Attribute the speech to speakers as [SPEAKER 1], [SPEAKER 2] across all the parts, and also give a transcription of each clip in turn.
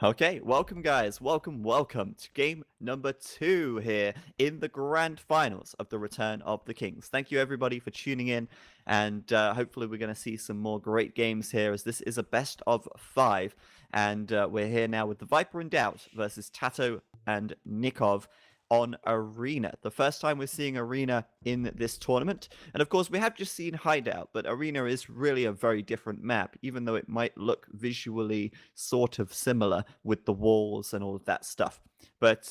[SPEAKER 1] Okay, welcome guys, welcome to game number 2 here in the grand finals of the Return of the Kings. Thank you everybody for tuning in, and hopefully we're going to see some more great games here as this is a best of 5, and we're here now with TheViper+DauT versus TaToH and Nicov on Arena. The first time we're seeing Arena in this tournament. And of course, we have just seen Hideout, but Arena is really a very different map, even though it might look visually sort of similar with the walls and all of that stuff. But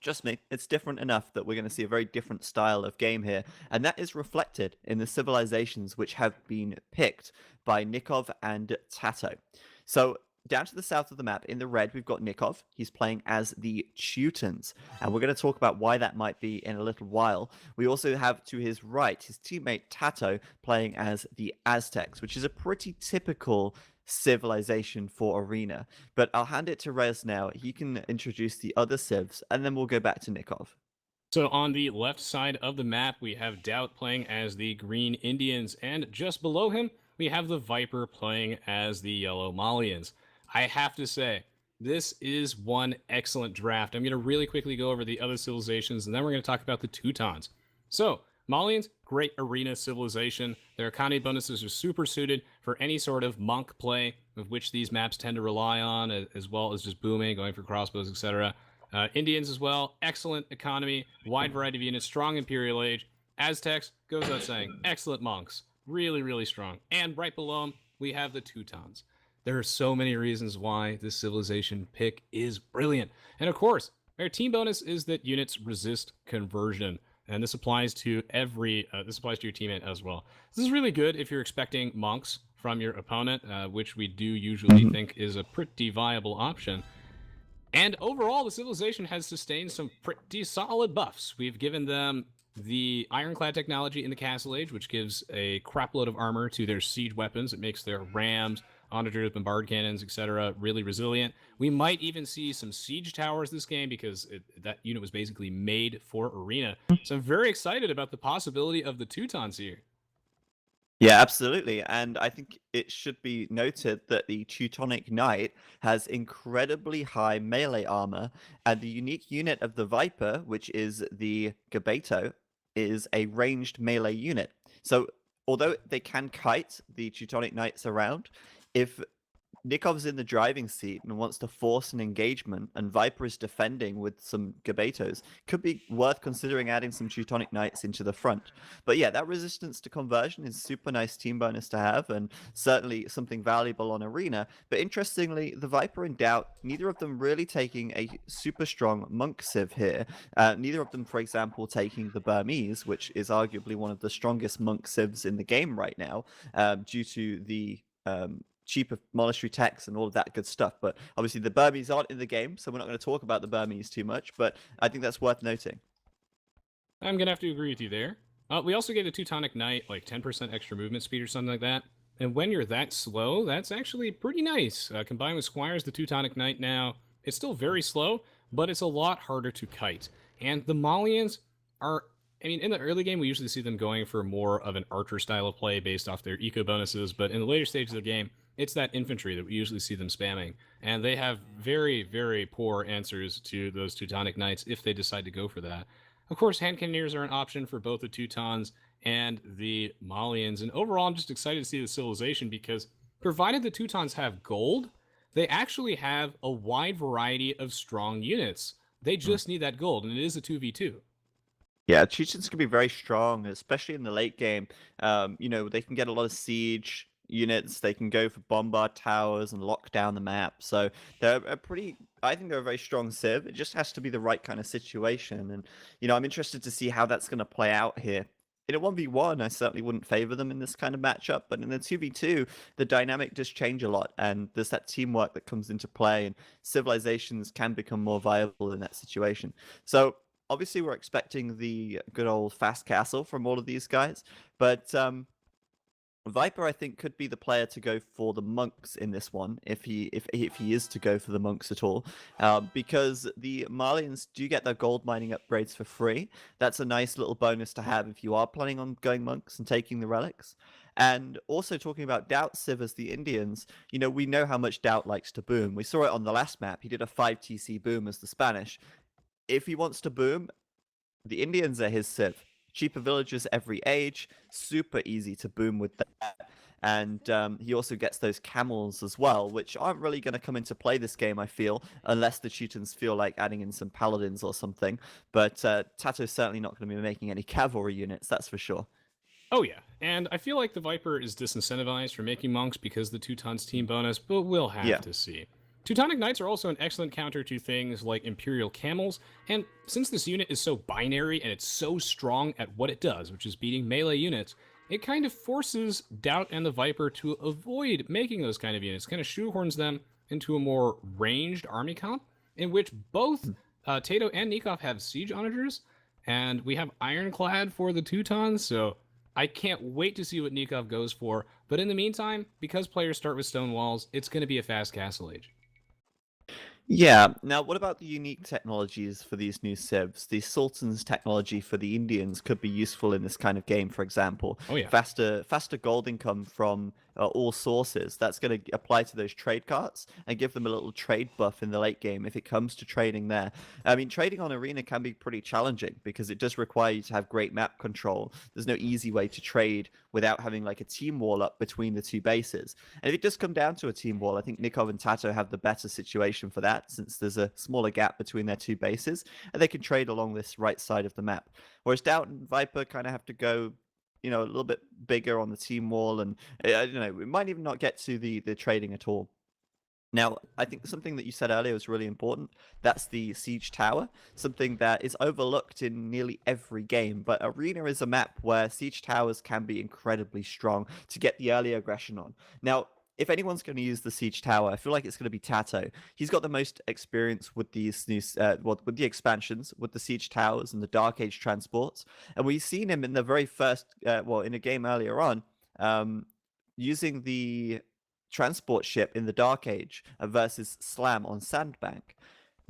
[SPEAKER 1] trust me, it's different enough that we're going to see a very different style of game here, and that is reflected in the civilizations which have been picked by Nicov and TaToH. So down to the south of the map, in the red, we've got Nicov. He's playing as the Teutons, and we're going to talk about why that might be in a little while. We also have to his right his teammate TaToH playing as the Aztecs, which is a pretty typical civilization for Arena. But I'll hand it to Rez now. He can introduce the other civs, and then we'll go back to Nicov.
[SPEAKER 2] So on the left side of the map, we have DauT playing as the Green Indians, and just below him, we have the Viper playing as the Yellow Malians. I have to say, this is one excellent draft. I'm going to really quickly go over the other civilizations, and then we're going to talk about the Teutons. So, Malians, great arena civilization. Their economy bonuses are super suited for any sort of monk play, of which these maps tend to rely on, as well as just booming, going for crossbows, etc. Indians as well, excellent economy, wide variety of units, strong Imperial Age. Aztecs, goes without saying, excellent monks, really, really strong. And right below them, we have the Teutons. There are so many reasons why this civilization pick is brilliant. And of course, their team bonus is that units resist conversion. And this applies to this applies to your teammate as well. This is really good if you're expecting monks from your opponent, which we do usually think is a pretty viable option. And overall, the civilization has sustained some pretty solid buffs. We've given them the ironclad technology in the Castle Age, which gives a crapload of armor to their siege weapons. It makes their rams, onagers, bombard cannons, etc., really resilient. We might even see some siege towers this game because that unit was basically made for Arena. So I'm very excited about the possibility of the Teutons here.
[SPEAKER 1] Yeah, absolutely. And I think it should be noted that the Teutonic Knight has incredibly high melee armor, and the unique unit of the Viper, which is the Gabeto, is a ranged melee unit. So although they can kite the Teutonic Knights around, if Nikov's in the driving seat and wants to force an engagement, and Viper is defending with some Gabetos, could be worth considering adding some Teutonic Knights into the front. But yeah, that resistance to conversion is super nice team bonus to have, and certainly something valuable on Arena. But interestingly, the Viper and DauT, neither of them really taking a super strong monk civ here. Neither of them, for example, taking the Burmese, which is arguably one of the strongest monk civs in the game right now, due to the cheaper monastery techs and all of that good stuff. But obviously the Burmese aren't in the game, so we're not going to talk about the Burmese too much, but I think that's worth noting.
[SPEAKER 2] I'm going to have to agree with you there. We also gave the Teutonic Knight like 10% extra movement speed or something like that. And when you're that slow, that's actually pretty nice. Combined with Squires, the Teutonic Knight now, it's still very slow, but it's a lot harder to kite. And the Malians are, I mean, in the early game, we usually see them going for more of an archer style of play based off their eco bonuses, but in the later stages of the game, it's that infantry that we usually see them spamming. And they have very, very poor answers to those Teutonic Knights if they decide to go for that. Of course, hand cannoneers are an option for both the Teutons and the Malians. And overall, I'm just excited to see the civilization because provided the Teutons have gold, they actually have a wide variety of strong units. They just need that gold, and it is a 2v2.
[SPEAKER 1] Yeah, Teutons can be very strong, especially in the late game. They can get a lot of siege units. They can go for bombard towers and lock down the map. So they're I think they're a very strong civ. It just has to be the right kind of situation. And, I'm interested to see how that's going to play out here. In a 1v1, I certainly wouldn't favor them in this kind of matchup, but in a 2v2, the dynamic does change a lot, and there's that teamwork that comes into play, and civilizations can become more viable in that situation. So obviously we're expecting the good old fast castle from all of these guys, but Viper, I think, could be the player to go for the monks in this one, if he is to go for the monks at all, because the Malians do get their gold mining upgrades for free. That's a nice little bonus to have if you are planning on going monks and taking the relics. And also talking about DauT Civ as the Indians, we know how much DauT likes to boom. We saw it on the last map. He did a 5 TC boom as the Spanish. If he wants to boom, the Indians are his Civ. Cheaper villagers every age, super easy to boom with that. And he also gets those camels as well, which aren't really going to come into play this game, I feel, unless the Teutons feel like adding in some paladins or something. But TaToH's certainly not going to be making any cavalry units, that's for sure.
[SPEAKER 2] Oh yeah, and I feel like the Viper is disincentivized for making monks because the Teutons team bonus, but we'll have to see. Teutonic Knights are also an excellent counter to things like Imperial Camels, and since this unit is so binary and it's so strong at what it does, which is beating melee units, it kind of forces DauT and the Viper to avoid making those kind of units, kind of shoehorns them into a more ranged army comp, in which both TaToH and Nicov have siege onagers, and we have Ironclad for the Teutons, so I can't wait to see what Nicov goes for, but in the meantime, because players start with stone walls, it's going to be a fast castle age.
[SPEAKER 1] Yeah. Now, what about the unique technologies for these new civs? The Sultan's technology for the Indians could be useful in this kind of game, for example.
[SPEAKER 2] Oh, yeah.
[SPEAKER 1] Faster gold income from all sources. That's going to apply to those trade carts and give them a little trade buff in the late game if it comes to trading there. I mean, trading on Arena can be pretty challenging because it does require you to have great map control. There's no easy way to trade without having like a team wall up between the two bases. And if it does come down to a team wall, I think Nicov and TaToH have the better situation for that, since there's a smaller gap between their two bases, and they can trade along this right side of the map. Whereas DauT and Viper kind of have to go, a little bit bigger on the team wall, and I don't know, we might even not get to the trading at all. Now, I think something that you said earlier was really important. That's the siege tower, something that is overlooked in nearly every game. But Arena is a map where siege towers can be incredibly strong to get the early aggression on. Now, if anyone's going to use the siege tower, I feel like it's going to be TaToH. He's got the most experience with these new, with the expansions, with the siege towers and the Dark Age transports, and we've seen him in the very first, in a game earlier on, using the transport ship in the Dark Age versus Slam on Sandbank.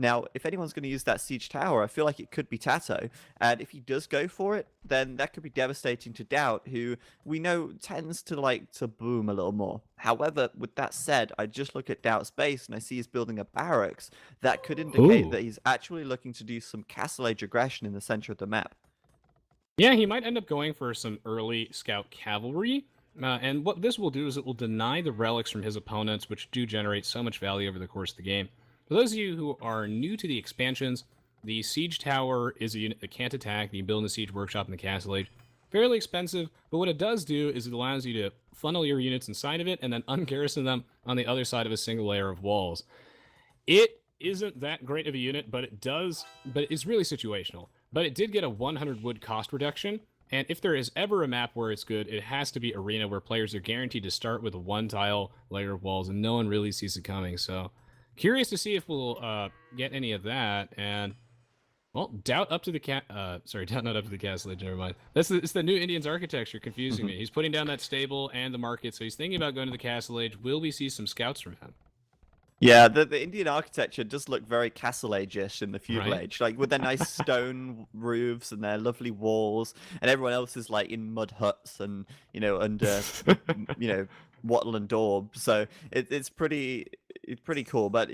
[SPEAKER 1] Now, if anyone's going to use that siege tower, I feel like it could be TaToH, and if he does go for it, then that could be devastating to DauT, who we know tends to like to boom a little more. However, with that said, I just look at DauT's base and I see he's building a barracks. That could indicate that he's actually looking to do some castle age aggression in the center of the map.
[SPEAKER 2] Yeah, he might end up going for some early scout cavalry, and what this will do is it will deny the relics from his opponents, which do generate so much value over the course of the game. For those of you who are new to the expansions, the Siege Tower is a unit that can't attack. You can build in the Siege Workshop in the Castle Age. Fairly expensive, but what it does do is it allows you to funnel your units inside of it and then ungarrison them on the other side of a single layer of walls. It isn't that great of a unit, but it's really situational. But it did get a 100 wood cost reduction, and if there is ever a map where it's good, it has to be Arena, where players are guaranteed to start with a one-tile layer of walls, and no one really sees it coming, so curious to see if we'll get any of that. And well, DauT up to the DauT not up to the castle age, never mind. It's the new Indians architecture confusing me. He's putting down that stable and the market, so he's thinking about going to the castle age. Will we see some scouts from him?
[SPEAKER 1] Yeah, the Indian architecture does look very Castle Age-ish in the feudal
[SPEAKER 2] Right?
[SPEAKER 1] age, like with their nice stone roofs and their lovely walls, and everyone else is like in mud huts and under wattle and daub. So it's pretty cool. But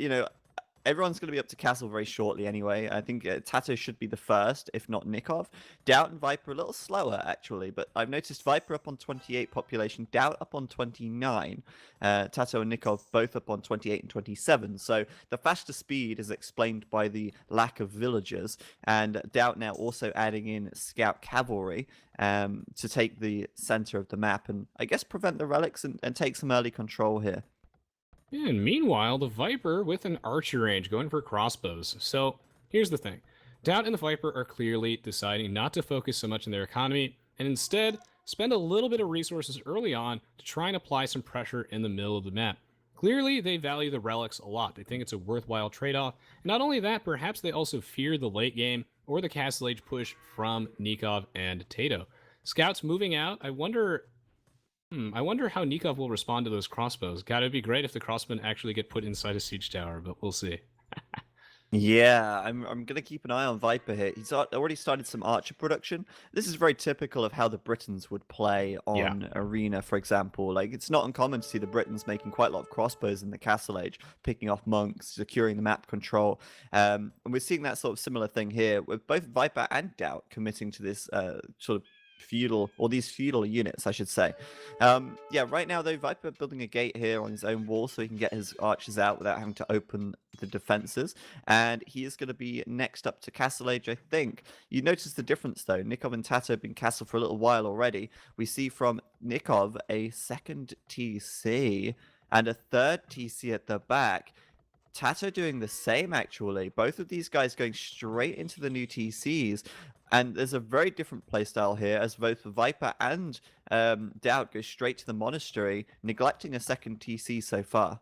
[SPEAKER 1] everyone's going to be up to castle very shortly anyway. I think TaToH should be the first, if not Nicov. DauT and Viper a little slower, actually, but I've noticed Viper up on 28 population, DauT up on 29, TaToH and Nicov both up on 28 and 27. So the faster speed is explained by the lack of villagers, and DauT now also adding in scout cavalry to take the center of the map and I guess prevent the relics and take some early control here.
[SPEAKER 2] And meanwhile, the Viper with an archer range going for crossbows. So here's the thing. DauT and the Viper are clearly deciding not to focus so much on their economy and instead spend a little bit of resources early on to try and apply some pressure in the middle of the map. Clearly, they value the relics a lot. They think it's a worthwhile trade-off. And not only that, perhaps they also fear the late game or the Castle Age push from Nicov and TaToH. Scouts moving out, I wonder how Nicov will respond to those crossbows. God, it'd be great if the crossmen actually get put inside a siege tower, but we'll see.
[SPEAKER 1] Yeah, I'm gonna keep an eye on Viper here. He's already started some Archer production. This is very typical of how the Britons would play
[SPEAKER 2] Yeah.
[SPEAKER 1] on Arena, for example. Like, it's not uncommon to see the Britons making quite a lot of crossbows in the Castle Age, picking off monks, securing the map control. And we're seeing that sort of similar thing here with both Viper and DauT committing to this sort of feudal, or these feudal units, I should say. Yeah, right now though, Viper building a gate here on his own wall so he can get his archers out without having to open the defenses. And he is going to be next up to Castle Age, I think. You notice the difference though. Nicov and TaToH have been castle for a little while already. We see from Nicov a second TC and a third TC at the back. TaToH doing the same, actually. Both of these guys going straight into the new TCs. And there's a very different playstyle here, as both Viper and DauT go straight to the monastery, neglecting a second TC so far.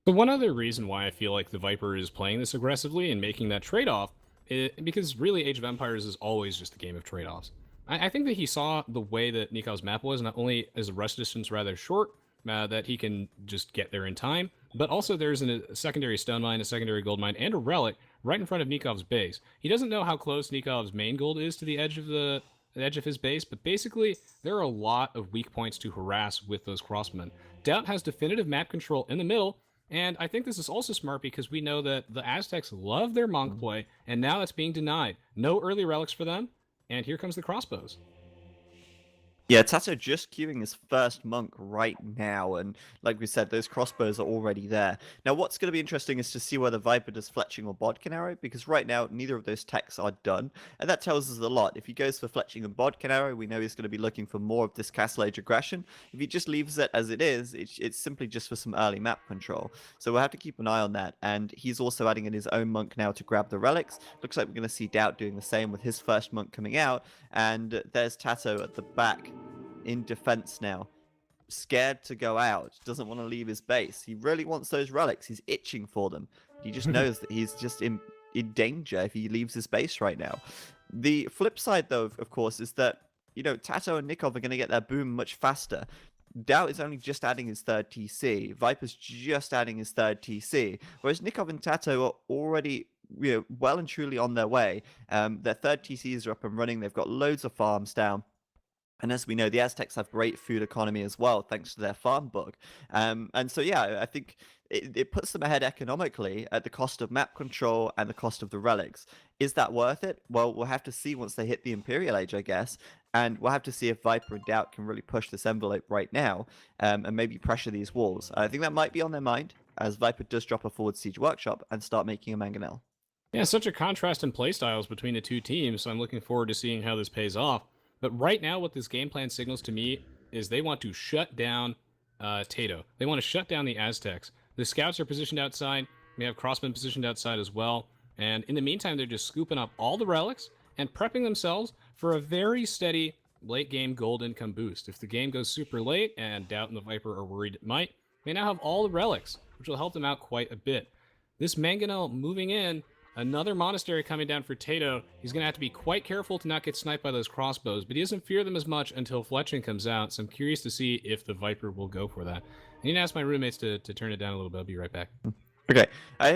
[SPEAKER 2] The one other reason why I feel like the Viper is playing this aggressively and making that trade-off, because really Age of Empires is always just a game of trade-offs. I think that he saw the way that Nikov's map was, not only is the rush distance rather short, that he can just get there in time, but also there's a secondary stone mine, a secondary gold mine, and a relic right in front of Nikov's base. He doesn't know how close Nikov's main gold is to the edge of his base, but basically there are a lot of weak points to harass with those crossmen. DauT has definitive map control in the middle, and I think this is also smart because we know that the Aztecs love their monk play, and now that's being denied. No early relics for them, and here comes the crossbows.
[SPEAKER 1] Yeah, TaToH just queuing his first monk right now, and like we said, those crossbows are already there. Now, what's going to be interesting is to see whether Viper does fletching or bodkin arrow, because right now, neither of those techs are done, and that tells us a lot. If he goes for fletching and bodkin arrow, we know he's going to be looking for more of this Castle Age aggression. If he just leaves it as it is, it's simply just for some early map control. So we'll have to keep an eye on that, and he's also adding in his own monk now to grab the relics. Looks like we're going to see DauT doing the same with his first monk coming out, and there's TaToH at the back in defense now, scared to go out, doesn't want to leave his base. He really wants those relics. He's itching for them. He just knows that he's just in danger if he leaves his base right now. The flip side, though, of course, is that, you know, TaToH and Nicov are going to get their boom much faster. DauT is only just adding his third TC. Viper's just adding his third TC. Whereas Nicov and TaToH are already, you know, well and truly on their way. Their third TCs are up and running. They've got loads of farms down. And as we know, the Aztecs have great food economy as well, thanks to their farm bug. And so, yeah, I think it puts them ahead economically at the cost of map control and the cost of the relics. Is that worth it? Well, we'll have to see once they hit the Imperial Age, I guess. And we'll have to see if Viper and DauT can really push this envelope right now and maybe pressure these walls. I think that might be on their mind as Viper does drop a forward siege workshop and start making a mangonel.
[SPEAKER 2] Yeah, such a contrast in playstyles between the two teams, so I'm looking forward to seeing how this pays off. But right now, what this game plan signals to me is they want to shut down TaToH. They want to shut down the Aztecs. The scouts are positioned outside. We have crossmen positioned outside as well. And in the meantime, they're just scooping up all the relics and prepping themselves for a very steady late game gold income boost. If the game goes super late, and DauT and the Viper are worried it might, they now have all the relics, which will help them out quite a bit. This mangonel moving in, another monastery coming down for TaToH. He's going to have to be quite careful to not get sniped by those crossbows, but he doesn't fear them as much until fletching comes out, so I'm curious to see if the Viper will go for that. I need to ask my roommates to turn it down a little bit. I'll be right back.
[SPEAKER 1] Okay, I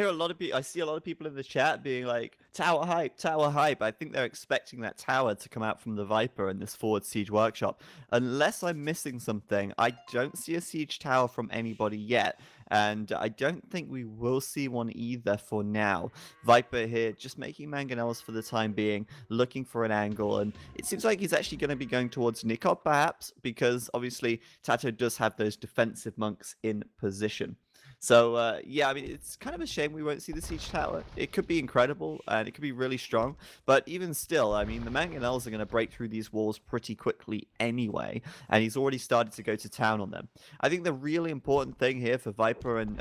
[SPEAKER 1] see a lot of people in the chat being like, tower hype, tower hype. I think they're expecting that tower to come out from the Viper in this forward siege workshop. Unless I'm missing something, I don't see a siege tower from anybody yet. And I don't think we will see one either for now. Viper here, just making mangonels for the time being, looking for an angle. And it seems like he's actually going to be going towards Nicov, perhaps, because obviously TaToH does have those defensive monks in position. So, yeah, I mean, it's kind of a shame we won't see the siege tower. It could be incredible, and it could be really strong. But even still, I mean, the mangonels are going to break through these walls pretty quickly anyway. And he's already started to go to town on them. I think the really important thing here for Viper and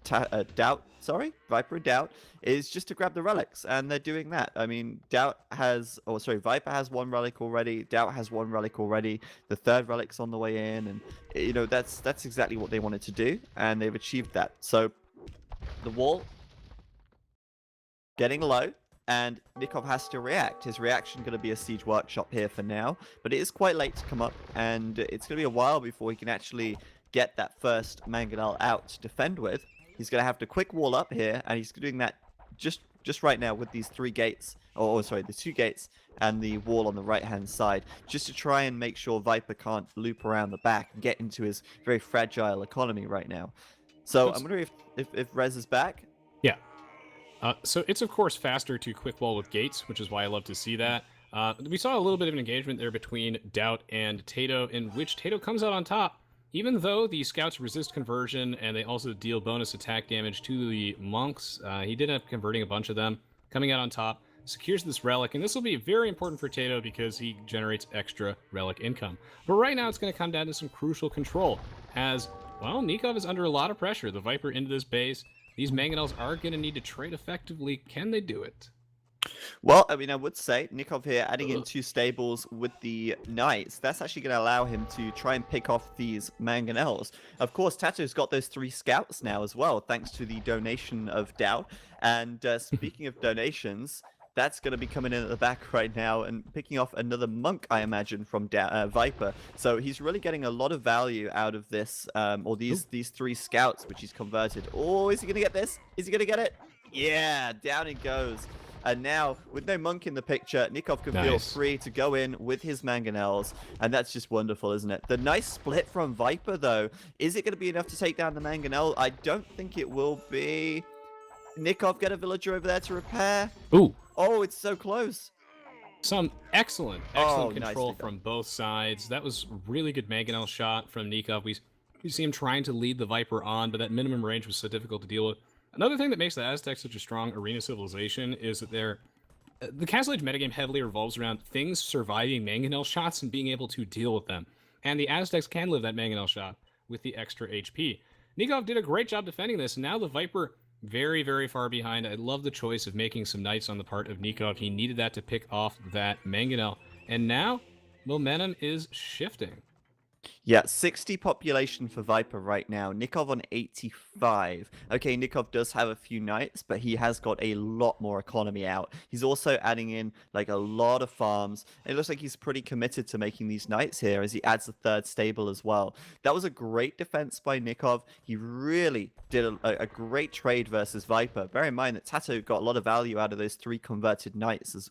[SPEAKER 1] DauT, Viper and DauT, is just to grab the relics, and they're doing that. I mean, Viper has one relic already, DauT has one relic already, the third relic's on the way in, and, you know, that's exactly what they wanted to do, and they've achieved that. So, the wall getting low, and Nicov has to react. His reaction going to be a siege workshop here for now, but it is quite late to come up, and it's going to be a while before he can actually get that first mangonel out to defend with. He's going to have to quick wall up here, and he's doing that just right now with these 3 gates, or sorry, the 2 gates and the wall on the right-hand side, just to try and make sure Viper can't loop around the back and get into his very fragile economy right now. So I'm wondering if Rez is back.
[SPEAKER 2] Yeah. So it's, of course, faster to quick wall with gates, which is why I love to see that. We saw a little bit of an engagement there between DauT and TaToH, in which TaToH comes out on top. Even though the scouts resist conversion and they also deal bonus attack damage to the monks, he did end up converting a bunch of them, coming out on top, secures this relic, and this will be very important for TaToH because he generates extra relic income. But right now it's going to come down to some crucial control, as, well, Nicov is under a lot of pressure. The Viper into this base. These mangonels are going to need to trade effectively. Can they do it?
[SPEAKER 1] Well, I mean, I would say Nicov here adding in 2 stables with the knights. That's actually going to allow him to try and pick off these mangonels. Of course, TaToH's got those 3 scouts now as well, thanks to the donation of DauT. And speaking of donations, that's going to be coming in at the back right now and picking off another monk, I imagine, from Viper. So he's really getting a lot of value out of this, or these 3 scouts, which he's converted. Oh, is he going to get this? Is he going to get it? Yeah, down it goes. And now, with no monk in the picture, Nicov can feel free to go in with his mangonels, and that's just wonderful, isn't it? The nice split from Viper, though. Is it going to be enough to take down the mangonel? I don't think it will be. Nicov, get a villager over there to repair.
[SPEAKER 2] Ooh.
[SPEAKER 1] Oh, it's so close.
[SPEAKER 2] Some excellent control from both sides. That was really good mangonel shot from Nicov. We see him trying to lead the Viper on, but that minimum range was so difficult to deal with. Another thing that makes the Aztecs such a strong arena civilization is that the Castle Age metagame heavily revolves around things surviving mangonel shots and being able to deal with them. And the Aztecs can live that mangonel shot with the extra HP. Nicov did a great job defending this, and now the Viper very, very far behind. I love the choice of making some knights on the part of Nicov. He needed that to pick off that mangonel. And now, momentum is shifting.
[SPEAKER 1] Yeah, 60 population for Viper right now. Nicov on 85. Okay, Nicov does have a few knights, but he has got a lot more economy out. He's also adding in like a lot of farms. It looks like he's pretty committed to making these knights here as he adds a 3rd stable as well. That was a great defense by Nicov. He really did a great trade versus Viper. Bear in mind that TaToH got a lot of value out of those 3 converted knights,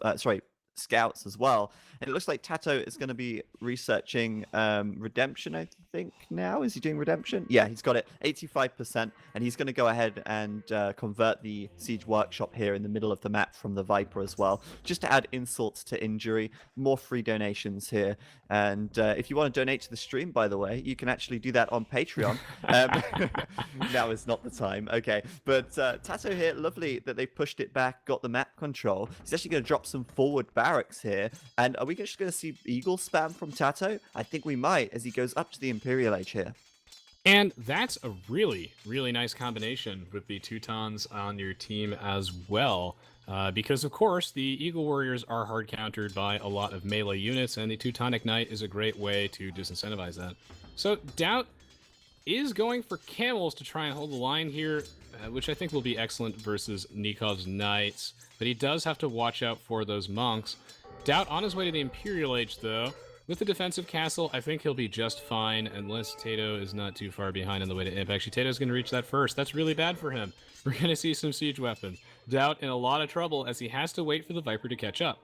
[SPEAKER 1] scouts as well. And it looks like TaToH is going to be researching redemption, I think, now. Is he doing redemption? Yeah, he's got it 85%, and he's going to go ahead and convert the siege workshop here in the middle of the map from the Viper as well, just to add insults to injury. More free donations here. And if you want to donate to the stream, by the way, you can actually do that on Patreon. Now is not the time. Okay, but TaToH here, lovely that they pushed it back, got the map control. He's actually going to drop some forward barracks here. And are we just going to see Eagle spam from TaToH? I think we might, as he goes up to the Imperial Age here.
[SPEAKER 2] And that's a really, really nice combination with the Teutons on your team as well. Because, of course, the Eagle Warriors are hard countered by a lot of melee units, and the Teutonic Knight is a great way to disincentivize that. So DauT is going for camels to try and hold the line here, which I think will be excellent versus Nikov's Knights. But he does have to watch out for those monks. DauT on his way to the Imperial Age, though. With the defensive castle, I think he'll be just fine, unless TaToH is not too far behind on the way to Imp. Actually, TaToH's going to reach that first. That's really bad for him. We're going to see some siege weapons. DauT in a lot of trouble as he has to wait for the Viper to catch up.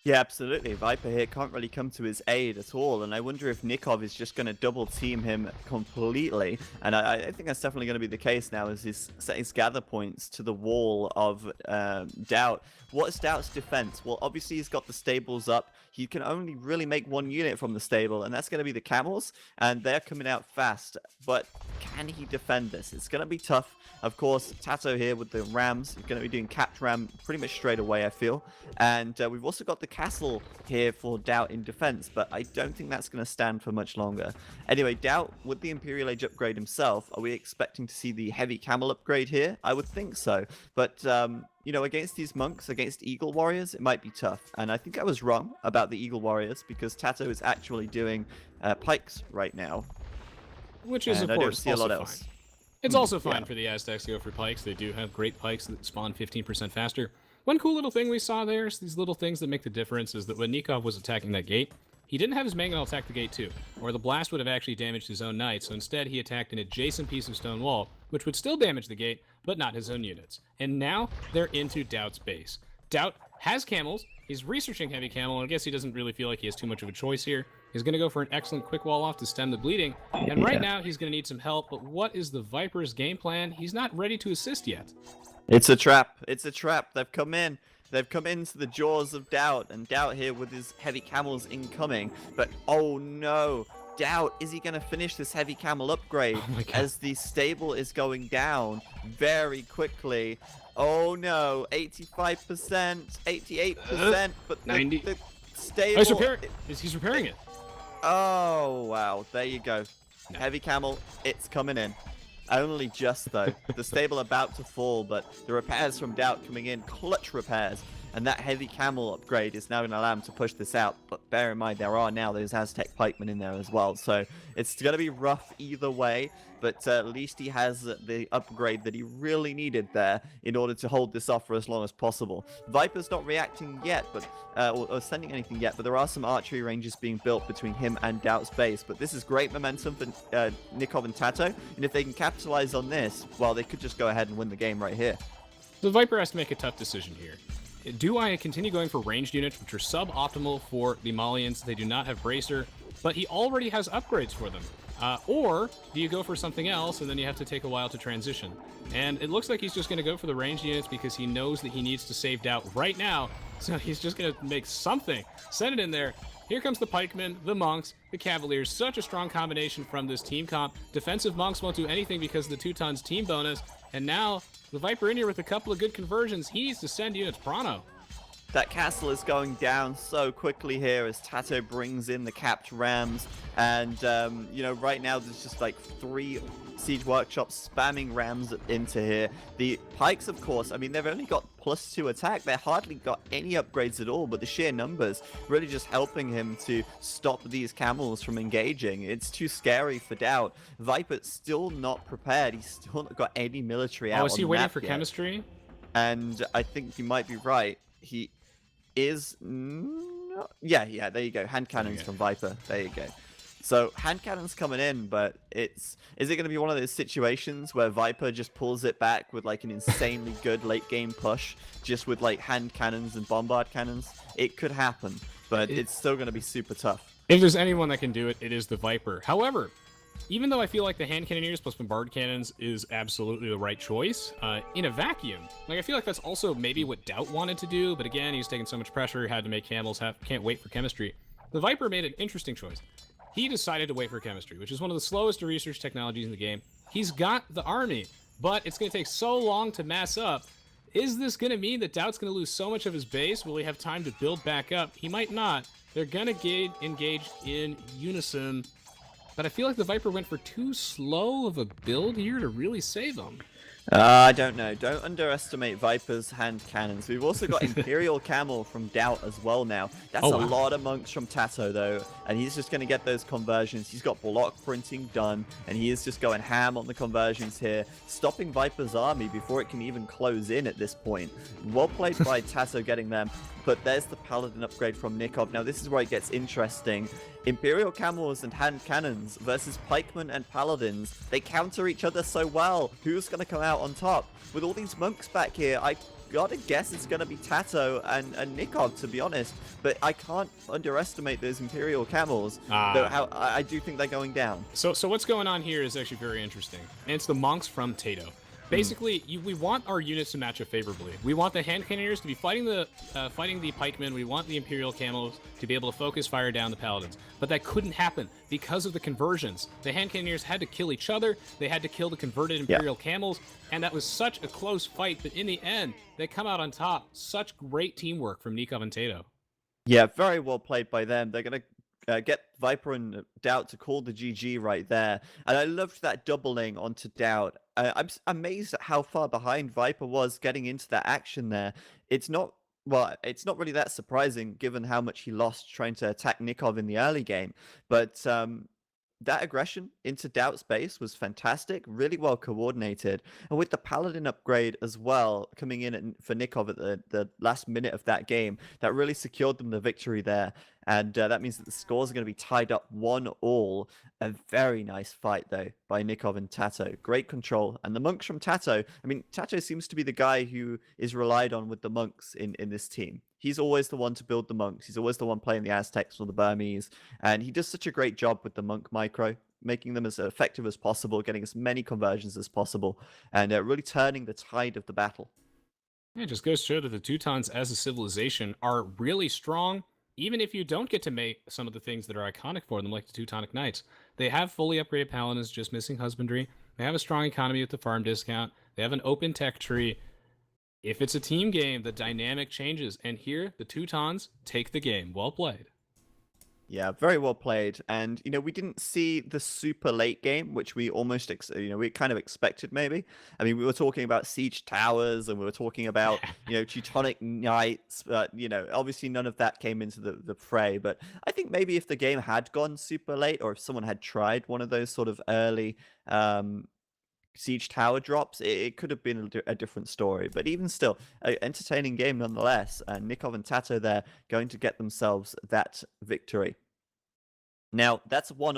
[SPEAKER 1] Yeah, absolutely. Viper here can't really come to his aid at all, and I wonder if Nicov is just going to double team him completely. And I think that's definitely going to be the case now, as he's set his gather points to the wall of DauT. What is DauT's defense? Well, obviously he's got the stables up. He can only really make 1 unit from the stable, and that's going to be the camels, and they're coming out fast. But can he defend this? It's going to be tough. Of course, TaToH here with the rams. He's going to be doing capped ram pretty much straight away, I feel. And we've also got the castle here for DauT in defense, but I don't think that's going to stand for much longer. Anyway, DauT with the Imperial Age upgrade himself, are we expecting to see the heavy camel upgrade here? I would think so. But, you know, against these monks, against Eagle Warriors, it might be tough. And I think I was wrong about the Eagle Warriors, because TaToH is actually doing pikes right now.
[SPEAKER 2] Which is,
[SPEAKER 1] and
[SPEAKER 2] of
[SPEAKER 1] I
[SPEAKER 2] course,
[SPEAKER 1] don't see a lot
[SPEAKER 2] also
[SPEAKER 1] else.
[SPEAKER 2] fine. It's also fine for the Aztecs to go for pikes. They do have great pikes that spawn 15% faster. One cool little thing we saw there is these little things that make the difference is that when Nicov was attacking that gate, he didn't have his Mangonel attack the gate too, or the blast would have actually damaged his own knight, so instead he attacked an adjacent piece of stone wall, which would still damage the gate, but not his own units. And now they're into DauT's base. DauT has camels, he's researching heavy camel, and I guess he doesn't really feel like he has too much of a choice here. He's going to go for an excellent quick wall off to stem the bleeding, and right now he's going to need some help, but what is the Viper's game plan? He's not ready to assist yet.
[SPEAKER 1] It's a trap. It's a trap. They've come in. They've come into the jaws of DauT, and DauT here with his heavy camels incoming. But oh no, DauT, is he going to finish this heavy camel upgrade as the stable is going down very quickly? Oh no, 85%, 88%, but
[SPEAKER 2] 90.
[SPEAKER 1] The stable...
[SPEAKER 2] Oh, he's repairing it.
[SPEAKER 1] Oh wow, there you go. No. Heavy camel, it's coming in. Only just though. The stable about to fall, but the repairs from DauT coming in, clutch repairs, and that heavy camel upgrade is now going to allow him to push this out. But bear in mind, there are now those Aztec pikemen in there as well, so it's going to be rough either way. But at least he has the upgrade that he really needed there in order to hold this off for as long as possible. Viper's not reacting yet, but or sending anything yet, but there are some archery ranges being built between him and DauT's base. But this is great momentum for Nicov and TaToH, and if they can capitalize on this, well, they could just go ahead and win the game right here.
[SPEAKER 2] The Viper has to make a tough decision here. Do I continue going for ranged units, which are suboptimal for the Malians? They do not have Bracer, but he already has upgrades for them. Or do you go for something else, and then you have to take a while to transition? And it looks like he's just going to go for the ranged units because he knows that he needs to save DauT right now. So he's just going to make something. Send it in there. Here comes the pikemen, the monks, the cavaliers. Such a strong combination from this team comp. Defensive monks won't do anything because of the Teuton's team bonus. And now the Viper in here with a couple of good conversions. He needs to send units pronto.
[SPEAKER 1] That castle is going down so quickly here as TaToH brings in the capped rams. And, you know, right now there's just like 3 siege workshops spamming rams into here. The pikes, of course, I mean, they've only got +2 attack. They've hardly got any upgrades at all, but the sheer numbers really just helping him to stop these camels from engaging. It's too scary for DauT. Viper's still not prepared. He's still not got any military out on the map.
[SPEAKER 2] Oh, is he waiting for chemistry?
[SPEAKER 1] And I think you might be right. He is... Yeah, there you go. Hand cannons from Viper. There you go. So, hand cannons coming in, but is it going to be one of those situations where Viper just pulls it back with like an insanely good late game push, just with like hand cannons and bombard cannons? It could happen, but it's still going to be super tough.
[SPEAKER 2] If there's anyone that can do it, it is the Viper. However, even though I feel like the hand cannoneers plus bombard cannons is absolutely the right choice, in a vacuum, like I feel like that's also maybe what DauT wanted to do, but again, he's taking so much pressure, had to make camels, can't wait for chemistry. The Viper made an interesting choice. He decided to wait for chemistry, which is one of the slowest to research technologies in the game. He's got the army, but it's going to take so long to mass up. Is this going to mean that DauT's going to lose so much of his base? Will he have time to build back up? He might not. They're going to engage in unison. But I feel like the Viper went for too slow of a build here to really save him.
[SPEAKER 1] I don't know. Don't underestimate Viper's hand cannons. We've also got Imperial Camel from DauT as well now. That's a lot of monks from TaToH though, and he's just going to get those conversions. He's got block printing done, and he is just going ham on the conversions here, stopping Viper's army before it can even close in at this point. Well played by TaToH getting them, but there's the Paladin upgrade from Nicov. Now this is where it gets interesting. Imperial Camels and hand cannons versus pikemen and paladins. They counter each other so well. Who's going to come out on top? With all these monks back here, I gotta guess it's going to be TaToH and Nicov, to be honest. But I can't underestimate those Imperial Camels. Though I do think they're going down.
[SPEAKER 2] So what's going on here is actually very interesting. And it's the monks from TaToH. Basically, we want our units to match up favorably. We want the hand cannoneers to be fighting the pikemen. We want the Imperial Camels to be able to focus fire down the paladins. But that couldn't happen because of the conversions. The hand cannoneers had to kill each other. They had to kill the converted Imperial Camels. And that was such a close fight that in the end, they come out on top. Such great teamwork from Nicov and TaToH.
[SPEAKER 1] Yeah, very well played by them. They're going to get Viper and DauT to call the GG right there. And I loved that doubling onto DauT. I'm amazed at how far behind Viper was getting into that action there. It's not really that surprising given how much he lost trying to attack Nicov in the early game. But that aggression into DauT space was fantastic, really well coordinated. And with the Paladin upgrade as well, coming in for Nicov at the last minute of that game, that really secured them the victory there. And that means that the scores are going to be tied up 1-1. A very nice fight, though, by Nicov and TaToH. Great control. And the monks from TaToH, I mean, TaToH seems to be the guy who is relied on with the monks in this team. He's always the one to build the monks. He's always the one playing the Aztecs or the Burmese. And he does such a great job with the monk micro, making them as effective as possible, getting as many conversions as possible, and really turning the tide of the battle.
[SPEAKER 2] Yeah, it just goes to show that the Teutons as a civilization are really strong, even if you don't get to make some of the things that are iconic for them, like the Teutonic Knights. They have fully upgraded paladins, just missing husbandry. They have a strong economy with the farm discount. They have an open tech tree. If it's a team game, the dynamic changes, and here the Teutons take the game. Well played.
[SPEAKER 1] Yeah, very well played. And, we didn't see the super late game, which we almost, we kind of expected maybe. I mean, we were talking about siege towers and we were talking about, Teutonic knights, but, obviously none of that came into the fray. But I think maybe if the game had gone super late or if someone had tried one of those sort of early siege tower drops, it could have been a different story. But even still, an entertaining game nonetheless. And Nicov and TaToH there going to get themselves that victory. Now, that's 1-1.